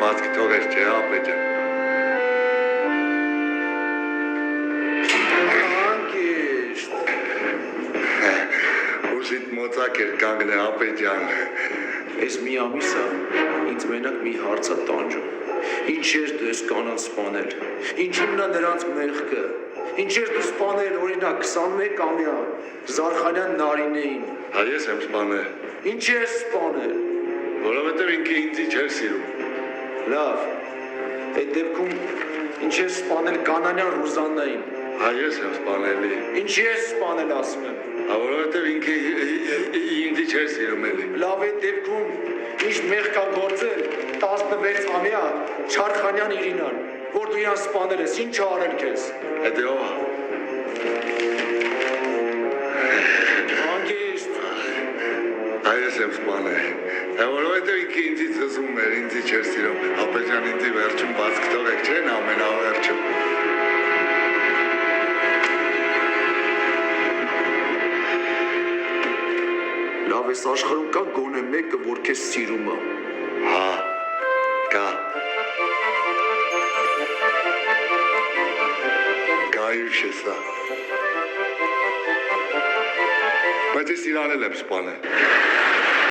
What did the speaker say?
բացք թողես չէ ապեջան։ Ուզիտ մոծակ էր կանգնե ապեջան։ Ես մի ամիս է, ինձ մենակ մի հարց է տանջում։ Ինչ էր դու ես կանանց սպանել, ինչի՞մն է նրանց մեղքը, ինչ էր դու սպանել օրինակ 21-ամյա Զարխանյան Նարինեին։ Հա ես եմ սպանել։ Ինչ ես սպանել։ Որովհետև ինքը ինձի չէր սիրում։ Լավ, այդ դեպքում ինչ ես սպանել Կանանյան Ռուզաննային։ Հա ես եմ սպանելի։ Ինչ ես սպանել ասում եմ։ Հա որովհետև ինքը ինձի չէր սիրում էլի։ Լավ այդ դեպքում ինչ մեղք կա գործել 16-ամյա Չարխանյան Իրինան, որ դու իրան սպանել ես, ինչ արել քեզ։ Հետո ով է։ Անգիստ։ Հա ես եմ սպանել։ Հա որովհետև ինքը ինձի ծզում էր, ինձի չէր սիրում։ Ապեջան ինձի վերջում բացք թողեք չեն ամենավերջում։ Լավ ես աշխարհում կա գոնե մեկը, որ քեզ սիրում է։ Հա, կա։ Գայուշ է սա։ Բայց ես իրան էլ եմ սպանել։